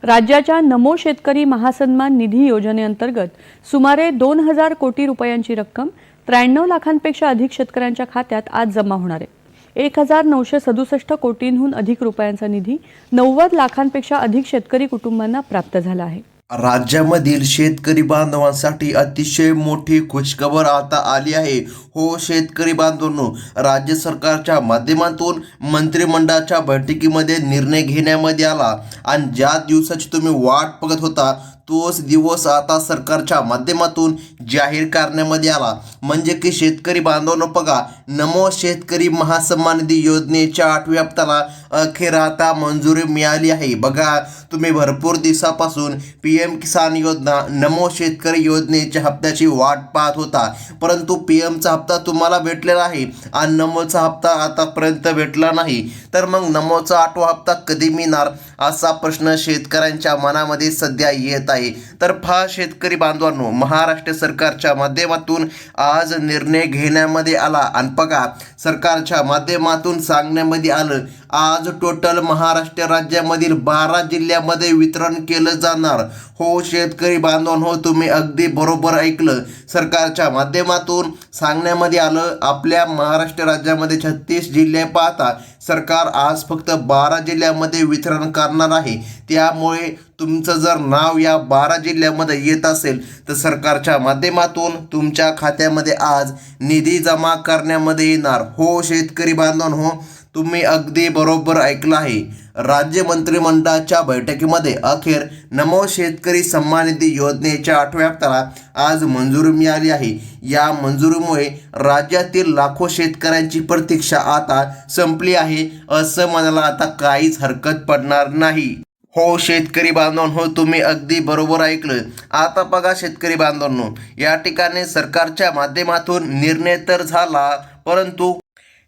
राज्याच्या नमो शेतकरी महासन्मान निधी योजनेअंतर्गत सुमारे 2,000 कोटी रुपयांची रक्कम 93 लाखांपेक्षा अधिक शेतकऱ्यांच्या खात्यात आज जमा होणार आहे। 1,967 कोटींहून अधिक रुपयांचा निधी 90 लाखांपेक्षा अधिक शेतकरी कुटुंबांना प्राप्त झाला आहे। राज्यामधील शेतकरी बांधवांसाठी अतिशय मोठी खुशखबर आता आली आहे। हो शेतकरी बांधवांनो, राज्य सरकारच्या माध्यमातून मंत्रिमंडळाच्या बैठकीमध्ये निर्णय घेण्यामध्ये आला आणि ज्या दिवसाची तुम्ही वाट बघत होता तोच दिवस आता सरकारच्या माध्यमातून जाहीर करण्यामध्ये आला। म्हणजे की शेतकरी बांधवांनो बघा, नमो शेतकरी महासन्मान निधी योजनेच्या 8व्या हप्त्याला अखेर आता मंजुरी मिळाली आहे। बघा, तुम्ही भरपूर दिवसापासून PM किसान योजना नमो शेतकरी योजनेच्या हप्त्याची वाट पाहत होता, परंतु PMचा हप्ता तुम्हाला भेटलेला आहे आणि नमोचा हप्ता आतापर्यंत भेटला नाही। तर मग नमोचा 8वा हप्ता कधी मिळणार असा प्रश्न शेतकऱ्यांच्या मनामध्ये सध्या येत आहे। तर पहा शेतकरी बांधवांनो, महाराष्ट्र सरकारच्या माध्यमातून आज निर्णय घेण्यामध्ये आला आणि बघा सरकारच्या माध्यमातून सांगण्यामध्ये आलं, आज टोटल महाराष्ट्र राज्यामधील 12 जिल्ह्यामध्ये वितरण केलं जाणार। हो शेतकरी बांधवांनो, तुम्ही अगदी बरोबर ऐकलं, सरकारच्या माध्यमातून सांगण्यामध्ये आलं आपल्या महाराष्ट्र राज्यामध्ये 36 जिल्हे पाहता सरकार आज फक्त 12 जिल्ह्यामध्ये वितरण करणार आहे। त्यामुळे तुमचं जर नाव या 12 जिल्ह्यामध्ये येत असेल तर सरकारच्या माध्यमातून तुमच्या खात्यामध्ये आज निधी जमा करण्यामध्ये येणार। हो शेतकरी बांधवांनो, तुम्ही अगदी बरोबर ऐकलं आहे। राज्य मंत्रिमंडळाच्या बैठकीमध्ये अखेर नमो शेतकरी सन्मान निधी योजनेच्या 8व्या हप्त्याला आज मंजुरी मिळाली आहे। या मंजुरीमुळे राज्यातील लाखो शेतकऱ्यांची प्रतीक्षा आता संपली आहे असं म्हणायला आता काहीच हरकत पडणार नाही। हो शेतकरी बांधवांनो, तुम्ही अगदी बरोबर ऐकलं। आता बघा शेतकरी बांधवांनो, या ठिकाणी सरकारच्या माध्यमातून निर्णय तर झाला, परंतु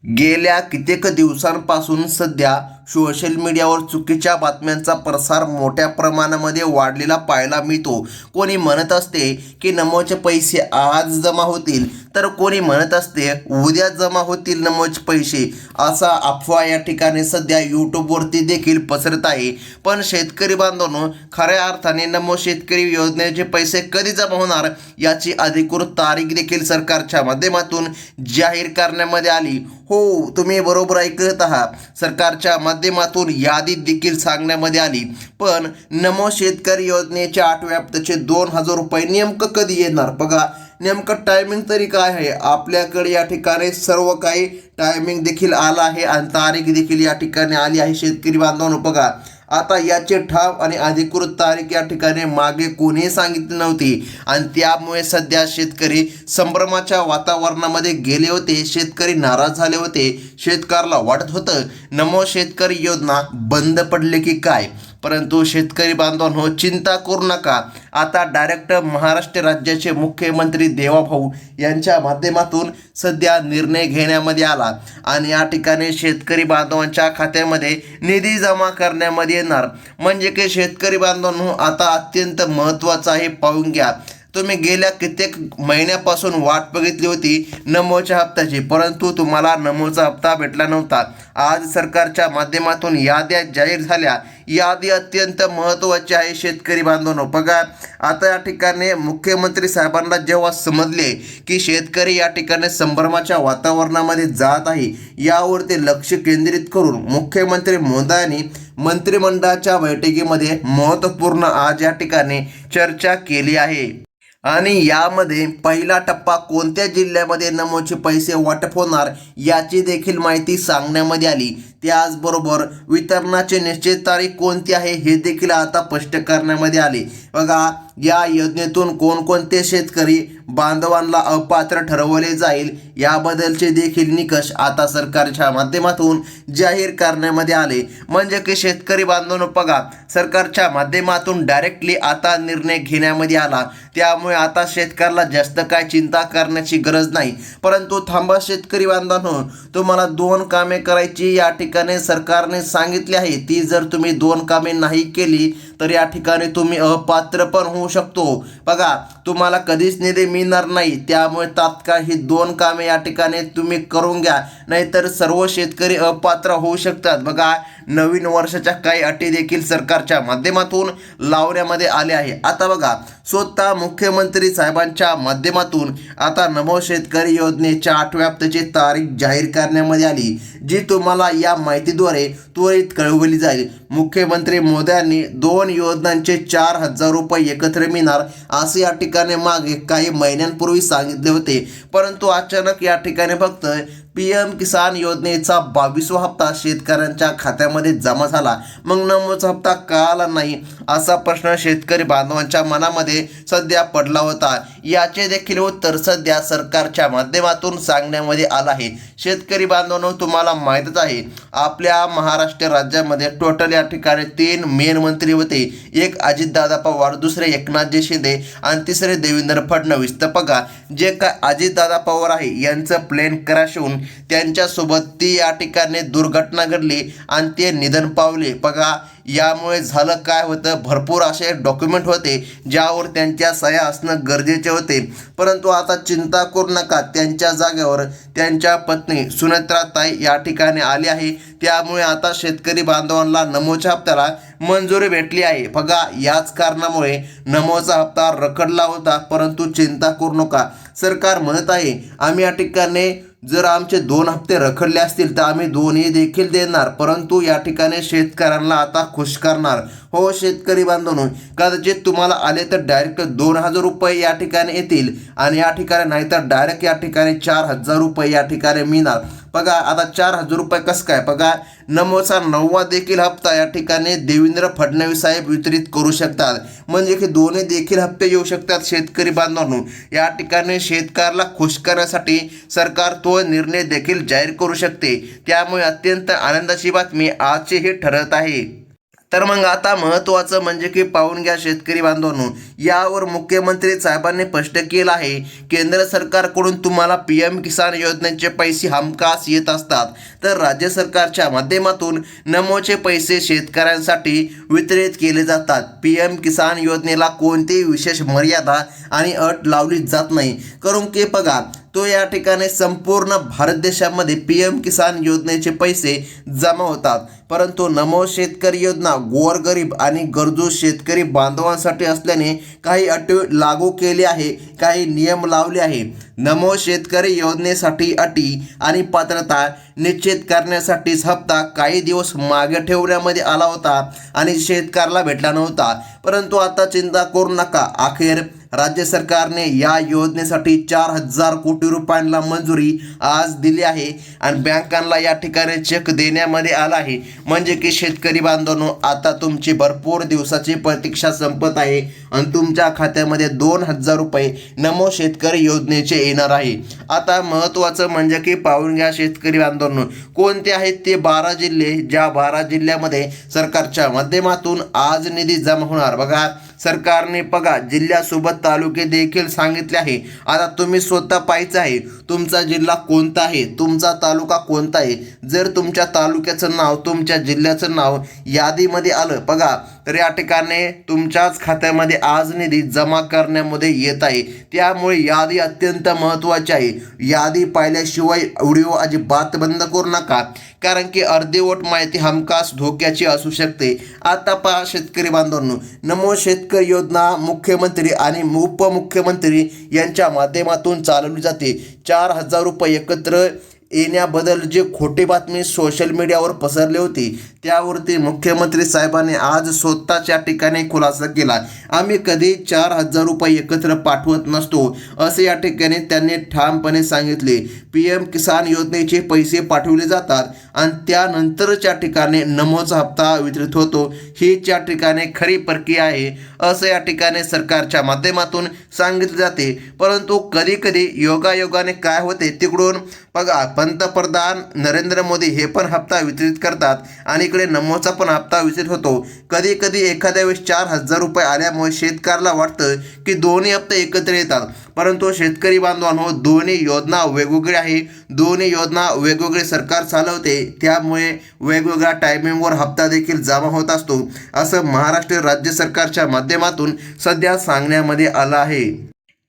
गेल्या कित्येक दिवसांपासून सध्या सोशल मीडियावर चुकीच्या बातम्यांचा प्रसार मोठ्या प्रमाणामध्ये वाढलेला पाहायला मिळतो। कोणी म्हणत असते की नमोचे पैसे आज जमा होतील, तर कोणी म्हणत असते उद्या जमा होतील नमोचे पैसे, असा अफवा या ठिकाणी सध्या यूट्यूबवरती देखील पसरत आहे। पण शेतकरी बांधवांनो, खऱ्या अर्थाने नमो शेतकरी योजनेचे पैसे कधी जमा होणार याची अधिकृत तारीख देखील सरकारच्या माध्यमातून जाहीर करण्यामध्ये आली। हो तुम्ही बरोबर ऐकत आहात, सरकारच्या माध्यमातून यादी देखील सांगण्यामध्ये आली। पण नमो शेतकरी योजनेच्या 8व्या हप्त्याचे 2,000 रुपये नेमकं कधी येणार? बघा, नेमकं टायमिंग तरी काय आहे आपल्याकडे? या ठिकाणी सर्व काही टायमिंग देखील आला आहे आणि तारीख देखील या ठिकाणी आली आहे। शेतकरी बांधवांनो बघा, आता याचे ठाम आणि अधिकृत तारीख या ठिकाणी मागे कोणीही सांगितली नव्हती आणि त्यामुळे सध्या शेतकरी संभ्रमाच्या वातावरणामध्ये गेले होते। शेतकरी नाराज झाले होते। शेतकऱ्याला वाटत होतं नमो शेतकरी योजना बंद पडले की काय, परंतु शेतकरी बांधवांनो चिंता करू नका, आता डायरेक्ट महाराष्ट्र राज्याचे मुख्यमंत्री देवाभाऊ यांच्या माध्यमातून सध्या निर्णय घेण्यामध्ये आला आणि या ठिकाणी शेतकरी बांधवांच्या खात्यामध्ये निधी जमा करण्यामध्ये येणार। म्हणजे की शेतकरी बांधवांनो आता अत्यंत महत्त्वाचं आहे, पाहून घ्या। तुम्ही गेल्या कित्येक महिन्यापासून वाट बघितली होती नमोच्या हप्त्याची, परंतु तुम्हाला नमोचा हप्ता भेटला नव्हता। आज सरकारच्या माध्यमातून याद्या जाहीर झाल्या। यादी अत्यंत महत्त्वाची आहे शेतकरी बांधवांनो। बघा, आता या ठिकाणी मुख्यमंत्री साहेबांना जेव्हा समजले की शेतकरी या ठिकाणी संभ्रमाच्या वातावरणामध्ये जात आहे, यावरती लक्ष केंद्रित करून मुख्यमंत्री महोदयांनी मंत्रिमंडळाच्या बैठकीमध्ये महत्त्वपूर्ण आज या ठिकाणी चर्चा केली आहे आणि यामध्ये पहिला टप्पा कोणत्या जिल्ह्यामध्ये नमोचे पैसे वाटप होणार याची देखील माहिती सांगण्यामध्ये आली। त्याचबरोबर वितरणाची निश्चित तारीख कोणती आहे हे देखील आता स्पष्ट करण्यामध्ये आले। बघा, या योजनेतून कोणकोणते शेतकरी बांधवांना अपात्र ठरवले जाईल याबद्दलचे देखील निकष आता सरकारच्या माध्यमातून जाहीर करण्यामध्ये आले। म्हणजे की शेतकरी बांधवांनो बघा, सरकारच्या माध्यमातून डायरेक्टली आता निर्णय घेण्यामध्ये आला, त्यामुळे आता शेतकऱ्याला जास्त काय चिंता करण्याची गरज नाही। परंतु थांबा शेतकरी बांधवांनो, तुम्हाला 2 कामे करायची या ठिकाणी सरकारने सांगितले आहे। ती जर तुम्ही 2 कामे नाही केली तर या ठिकाणी तुम्ही अपात्र पण होऊ शकतो। बघा, तुम्हाला कधीच निधी मिळणार नाही, त्यामुळे तात्काळ ही 2 कामे या ठिकाणी तुम्ही करून घ्या, नाहीतर सर्व शेतकरी अपात्र होऊ शकतात. बघा, नवीन वर्षाच्या काही अटी देखील सरकारच्या माध्यमातून लावण्यामध्ये आले आहे. आता बघा, स्वतः मुख्यमंत्री साहेबांच्या माध्यमातून आता नमो शेतकरी योजनेच्या 8व्या हप्त्याची तारीख जाहीर करण्यामध्ये आली, जी तुम्हाला या माहितीद्वारे त्वरित कळवली जाईल. मुख्यमंत्री मोदयांनी 2 योजनांचे 4,000 रुपये एकत्र मिळणार असे या ठिकाणी मागे काही महिन्यांपूर्वी सांगितले होते. परंतु अचानक या ठिकाणी फक्त PM किसान योजनेचा 22वा हप्ता शेतकऱ्यांच्या खात्यामध्ये जमा झाला. मग नमोचा हप्ता का आला नाही असा प्रश्न शेतकरी बांधवांच्या मनामध्ये सध्या पडला होता. याचे देखील उत्तर सध्या सरकारच्या माध्यमातून सांगण्यामध्ये आलं आहे. शेतकरी बांधवांनो, तुम्हाला माहीतच आहे, आपल्या महाराष्ट्र राज्यामध्ये टोटल या ठिकाणी 3 मेन मंत्री होते. एक अजितदादा पवार, दुसरे एकनाथजी शिंदे आणि तिसरे देवेंद्र फडणवीस. तर बघा, जे काय अजितदादा पवार आहे यांचं प्लेन क्रॅश होऊन त्यांच्यासोबत ती या ठिकाणी दुर्घटना घडली आणि ते निधन पावले. बघा, यामुळे झालं काय होतं, भरपूर असे डॉक्युमेंट होते ज्यावर त्यांच्या सह्या असणं गरजेचे होते. परंतु आता चिंता करू नका, त्यांच्या जागेवर त्यांच्या पत्नी सुनेत्राताई या ठिकाणी आली आहे. त्यामुळे आता शेतकरी बांधवांना नमोच्या हप्त्याला मंजुरी भेटली आहे. बघा, याच कारणामुळे नमोचा हप्ता रखडला होता. परंतु चिंता करू नका, सरकार म्हणत आहे आम्ही या ठिकाणी जर आमचे 2 हप्ते रखडले असतील तर आम्ही 2ही देखील देणार. परंतु या ठिकाणी शेतकऱ्यांना आता खुश करणार. हो शेतकरी बांधवांनो, कदाचित तुम्हाला आले तर डायरेक्ट 2,000 रुपये या ठिकाणी येतील आणि या ठिकाणी नाहीतर डायरेक्ट या ठिकाणी 4,000 रुपये या ठिकाणी मिळणार. बघा, आता 4,000 रुपये कसं काय? बघा, नमोचा 9वा देखील हप्ता या ठिकाणी देवेंद्र फडणवीस साहेब वितरित करू शकतात. म्हणजे की दोन्ही देखील हप्ते येऊ शकतात. शेतकरी बांधवांनो, या ठिकाणी शेतकऱ्याला खुश करण्यासाठी सरकार तो निर्णय देखील जाहीर करू शकते. त्यामुळे अत्यंत आनंदाची बातमी आजची ही ठरत आहे. तर मग आता महत्त्वाचं म्हणजे की पाहून घ्या शेतकरी बांधवांनो, यावर मुख्यमंत्री साहेबांनी स्पष्ट केलं आहे, केंद्र सरकारकडून तुम्हाला PM किसान योजनेचे पैसे हमखास येत असतात, तर राज्य सरकारच्या माध्यमातून नमोचे पैसे शेतकऱ्यांसाठी वितरित केले जातात. PM किसान योजनेला कोणतीही विशेष मर्यादा आणि अट लावली जात नाही. कारण की बघा, तो या ठिकाणी संपूर्ण भारत देशामध्ये PM किसान योजनेचे पैसे जमा होतात. परंतु नमो शेतकरी योजना गोरगरीब आणि गरजू शेतकरी बांधवांसाठी असल्याने काही अटी लागू केली आहे, काही नियम लावले आहे. नमो शेतकरी योजनेसाठी अटी आणि पात्रता निश्चित करण्यासाठीच हप्ता काही दिवस मागे ठेवण्यामध्ये आला होता आणि शेतकऱ्याला भेटला नव्हता. परंतु आता चिंता करू नका, अखेर राज्य सरकारने या योजनेसाठी 4,000 कोटी रुपयांना मंजुरी आज दिली आहे आणि बँकांना या ठिकाणी चेक देण्यामध्ये आला आहे. म्हणजे की शेतकरी बांधवांनो, आता तुमची भरपूर दिवसाची प्रतीक्षा संपत आहे आणि तुमच्या खात्यामध्ये 2,000 रुपये नमो शेतकरी योजनेचे येणार आहे. आता महत्त्वाचं म्हणजे की पाहून घ्या शेतकरी बांधवांनो, कोणते आहेत ते 12 जिल्हे, ज्या 12 जिल्ह्यामध्ये सरकारच्या माध्यमातून आज निधी जमा होणार. बघा, सरकारने बघा जिल्ह्यासोबत तालुके देखील सांगितले आहे. आता तुम्ही स्वतः पाहायचं आहे तुमचा जिल्हा कोणता आहे, तुमचा तालुका कोणता आहे. जर तुमच्या तालुक्याचं नाव, तुमच्या जिल्ह्याचं नाव यादीमध्ये आलं बघा, तर या ठिकाणी तुमच्याच खात्यामध्ये आज निधी जमा करण्यामध्ये येत आहे. त्यामुळे यादी अत्यंत महत्त्वाची आहे. यादी पाहिल्याशिवाय व्हिडिओ अजिबात बंद करू नका, कारण की अर्धवट माहिती हमखास धोक्याची असू शकते. आता पहा शेतकरी बांधवांनो, नमो शेतकरी योजना मुख्यमंत्री आणि उपमुख्यमंत्री यांच्या माध्यमातून चालवली जाते. 4,000 रुपये एकत्र येण्याबद्दल जे खोटी बातमी सोशल मीडियावर पसरली होती, त्यावरती मुख्यमंत्री साहेबांनी आज स्वतःच्या ठिकाणी खुलासा केला. आम्ही कधी 4,000 रुपये एकत्र पाठवत नसतो असे या ठिकाणी त्यांनी ठामपणे सांगितले. PM किसान योजनेचे पैसे पाठवले जातात आणि त्यानंतरच्या ठिकाणी नमोचा हप्ता वितरित होतो. हीच या ठिकाणी खरी प्रक्रिया आहे असं या ठिकाणी सरकारच्या माध्यमातून सांगितले जाते. परंतु कधी कधी योगायोगाने काय होते, तिकडून बघा पंतप्रधान नरेंद्र मोदी हे पण हप्ता वितरित करतात आणि इकडे नमोचा पण हप्ता वितरित होतो. कधी कधी एखाद्या वेळेस 4,000 रुपये आल्यामुळे शेतकऱ्याला वाटतं की दोन्ही हप्ते एकत्र येतात. परंतु शेतकरी बांधवांनो, दोन्ही योजना वेगवेगळ्या आहे. दोन्ही योजना वेगवेगळे सरकार चालवते, त्यामुळे वेगवेगळ्या टायमिंगवर हप्ता देखील जमा होत असतो असं महाराष्ट्र राज्य सरकारच्या माध्यमातून सध्या सांगण्यामध्ये आलं आहे.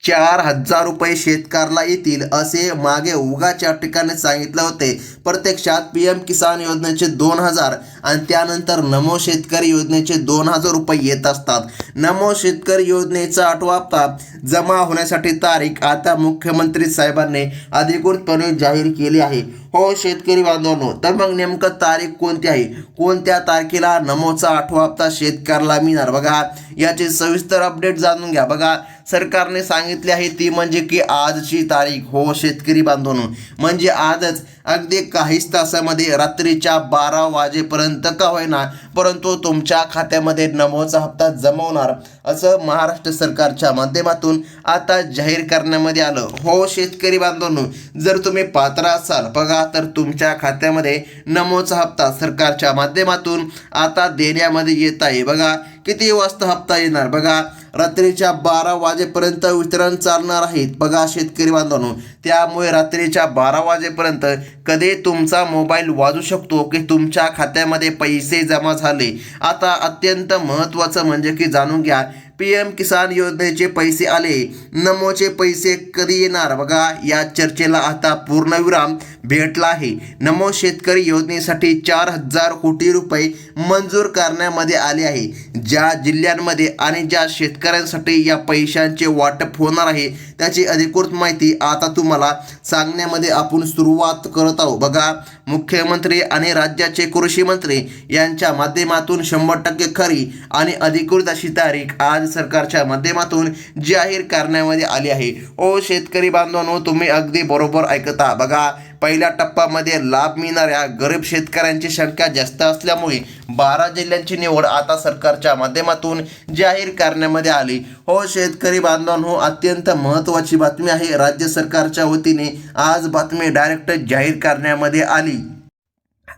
4,000 रुपये शेतकऱ्याला येतील असे मागे उगाच या ठिकाणी सांगितले होते. प्रत्यक्षात PM किसान योजनेचे 2,000 आणि त्यानंतर नमो शेतकरी योजनेचे 2,000 रुपये येत असतात. नमो शेतकरी योजनेचा 8वा हप्ता जमा होण्यासाठी तारीख आता मुख्यमंत्री साहेबांनी अधिकृतपणे जाहीर केली आहे. हो शेतकरी बांधवांनो, तर मग नेमकं तारीख कोणती आहे, कोणत्या तारखेला नमोचा 8वा हप्ता शेतकऱ्याला मिळणार, बघा याची सविस्तर अपडेट जाणून घ्या. बघा सरकारने सांगितले आहे ती म्हणजे की आजची तारीख. हो शेतकरी बांधवांनो, म्हणजे आजच अगदी काहीच तासामध्ये रात्रीच्या 12 वाजेपर्यंत का होईना परंतु तुमच्या खात्यामध्ये नमोचा हप्ता जमा होणार असं महाराष्ट्र सरकारच्या माध्यमातून आता जाहीर करण्यामध्ये आलं. हो शेतकरी बांधवांनो, जर तुम्ही पात्र असाल बघा तर तुमच्या खात्यामध्ये नमोचा हप्ता सरकारच्या माध्यमातून आता देण्यामध्ये येत आहे. बघा किती वाजता हप्ता येणार, बघा रात्रीच्या 12 वाजेपर्यंत वितरण चालणार आहेत. बघा शेतकरी बांधवांनो, त्यामुळे रात्रीच्या 12 वाजेपर्यंत कधी तुमचा मोबाईल वाजू शकतो की तुमच्या खात्यामध्ये पैसे जमा झाले. आता अत्यंत महत्त्वाचं म्हणजे की जाणून घ्या, PM किसान योजनेचे पैसे आले, नमोचे पैसे कधी येणार, बघा या चर्चेला आता पूर्णविराम भेटला आहे. नमो शेतकरी योजनेसाठी 4,000 कोटी रुपये मंजूर करण्यामध्ये आले आहे. ज्या जिल्ह्यांमध्ये आणि ज्या शेतकऱ्यांसाठी या पैशांचे वाटप होणार आहे त्याची अधिकृत माहिती आता तुम्हाला सांगण्यामध्ये आपण सुरुवात करत आहोत. बघा मुख्यमंत्री आणि राज्याचे कृषी मंत्री यांच्या माध्यमातून 100% खरी आणि अधिकृत अशी तारीख आज सरकारच्या माध्यमातून जाहीर करण्यामध्ये आली आहे. ओ शेतकरी बांधवांनो, तुम्ही अगदी बरोबर ऐकता. बघा पहिल्या टप्प्यामध्ये लाभ मिळणाऱ्या गरीब शेतकऱ्यांची संख्या जास्त असल्यामुळे 12 जिल्ह्यांची निवड आता सरकारच्या माध्यमातून जाहीर करण्यामध्ये आली. हो शेतकरी बांधवांनो, अत्यंत महत्त्वाची बातमी आहे. राज्य सरकारच्या वतीने आज बातमी डायरेक्ट जाहीर करण्यामध्ये आली.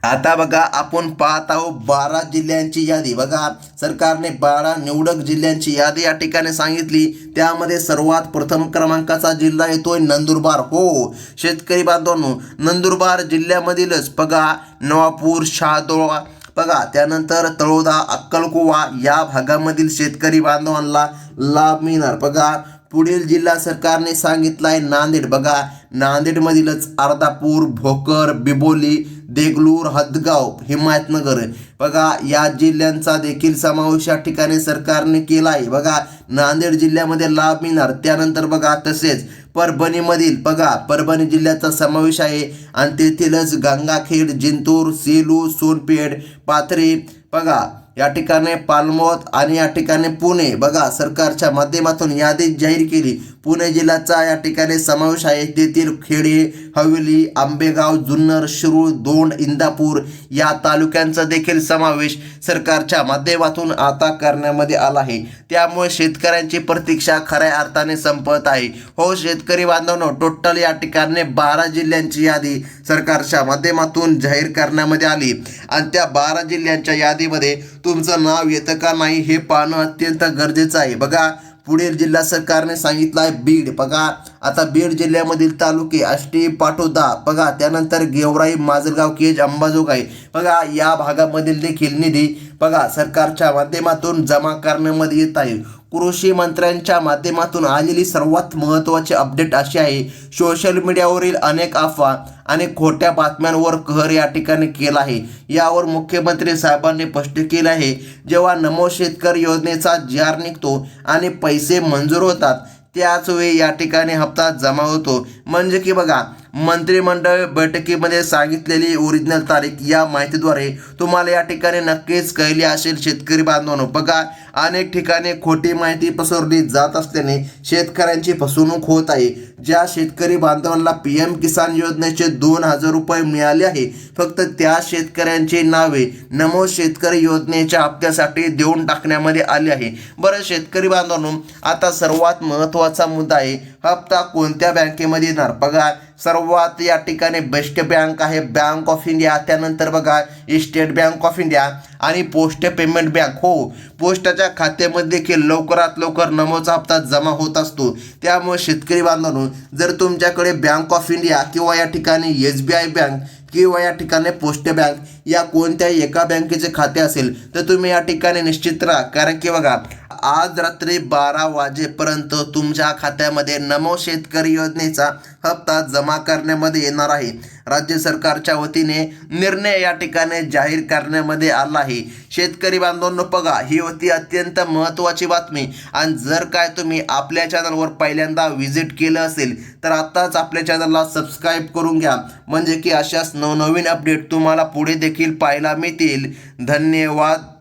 आता बघा आपण पाहत आहोत 12 जिल्ह्यांची यादी. बघा सरकारने 12 निवडक जिल्ह्यांची यादी या ठिकाणी सांगितली. त्यामध्ये सर्वात प्रथम क्रमांकाचा जिल्हा येतोय नंदुरबार. हो शेतकरी बांधवांनो, नंदुरबार जिल्ह्यामधीलच बघा नवापूर, शहादोळा, बघा त्यानंतर तळोदा, अक्कलकुवा या भागामधील शेतकरी बांधवांना लाभ मिळणार. बघा पुढील जिल्हा सरकारने सांगितला आहे नांदेड. बघा नांदेडमधीलच अर्धापूर, भोकर, बिबोली, देगलूर, हदगाव, हिमायतनगर, बघा या जिल्ह्यांचा देखील समावेश या ठिकाणी सरकारने केला आहे. बघा नांदेड जिल्ह्यामध्ये लाभ मिळणार. त्यानंतर बघा तसेच परभणीमधील बघा परभणी जिल्ह्याचा समावेश आहे आणि तेथीलच गंगाखेड, जिंतूर, सेलू, सोनपेठ, पाथरी, बघा या ठिकाणी पालमोत आणि या ठिकाणी पुणे. बघा सरकारच्या माध्यमातून यादी जाहीर केली. पुणे जिल्ह्याचा या ठिकाणी समावेश आहे. तेथील खेडे, हवेली, आंबेगाव, जुन्नर, शिरूर, दोंड, इंदापूर या तालुक्यांचा देखील समावेश सरकारच्या माध्यमातून आता करण्यामध्ये आला आहे. त्यामुळे शेतकऱ्यांची प्रतीक्षा खऱ्या अर्थाने संपत आहे. हो शेतकरी बांधवांनो, टोटल या ठिकाणी 12 जिल्ह्यांची यादी सरकारच्या माध्यमातून जाहीर करण्यामध्ये आली आणि त्या 12 जिल्ह्यांच्या यादीमध्ये तुमचं नाव येतं का नाही हे पाहणं अत्यंत गरजेचं आहे. बघा पुढील जिल्हा सरकारने सांगितलं आहे बीड. बघा आता बीड जिल्ह्यामधील तालुके आष्टी, पाटोदा, बघा त्यानंतर गेवराई, माजलगाव, केज, अंबाजोगाई, बघा या भागामधील देखील निधी बघा सरकारच्या माध्यमातून जमा करण्यामध्ये येत आहे. कृषी मंत्र्यांच्या माध्यमातून आलेली सर्वात महत्त्वाची अपडेट अशी आहे, सोशल मीडियावरील अनेक अफवा आणि खोट्या बातम्यांवर कहर या ठिकाणी केला आहे. यावर मुख्यमंत्री साहेबांनी स्पष्ट केले आहे, जेव्हा नमो शेतकरी योजनेचा जी.आर. निघतो आणि पैसे मंजूर होतात त्याच वेळी या ठिकाणी हप्ता जमा होतो. म्हणजे की बघा मंत्रिमंडळ बैठकीमध्ये सांगितलेली ओरिजिनल तारीख या माहितीद्वारे तुम्हाला या ठिकाणी नक्कीच कळली असेल शेतकरी बांधवांनो. बघा अनेक ठिकाणी खोटी माहिती पसरली जात असल्याने शेतकऱ्यांची फसवणूक होत आहे. ज्या शेतकरी बांधवांना PM किसान योजनेचे 2,000 रुपये मिळाले आहे फक्त त्या शेतकऱ्यांची नावे नमो शेतकरी योजनेच्या हप्त्यासाठी देऊन टाकण्यामध्ये आली आहे. बरं शेतकरी बांधवांनो, आता सर्वात महत्त्वाचा मुद्दा आहे, हप्ता कोणत्या बँकेमध्ये येणार. बघा सर्वात या ठिकाणी बेस्ट बँक आहे बँक ऑफ इंडिया, त्यानंतर बघा स्टेट बँक ऑफ इंडिया आणि पोस्ट पेमेंट बँक. हो पोस्टाच्या खात्यामध्ये देखील लवकरात लवकर नमोचा हप्ता जमा होत असतो. त्यामुळे शेतकरी बांधवांनो, जर तुमच्याकडे बँक ऑफ इंडिया किंवा या ठिकाणी SBI बँक किंवा या ठिकाणी पोस्ट बँक या कोणत्याही एका बँकेचे खाते असेल तर तुम्ही या ठिकाणी निश्चित राहा. कारण की बघा आज रात्री 12 वाजेपर्यंत तुमच्या खात्यामध्ये नमो शेतकरी योजनेचा हप्ता जमा करण्यामध्ये येणार आहे. राज्य सरकारच्या वतीने निर्णय या ठिकाणी जाहीर करण्यामध्ये आला आहे. शेतकरी बांधवांनो, बघा, ही होती अत्यंत महत्त्वाची बातमी. आणि जर काय तुम्ही आपल्या चॅनलवर पहिल्यांदा व्हिजिट केलं असेल तर आत्ताच आपल्या चॅनलला सबस्क्राईब करून घ्या, म्हणजे की अशाच नवनवीन अपडेट तुम्हाला पुढे देखील पाहायला मिळतील. धन्यवाद.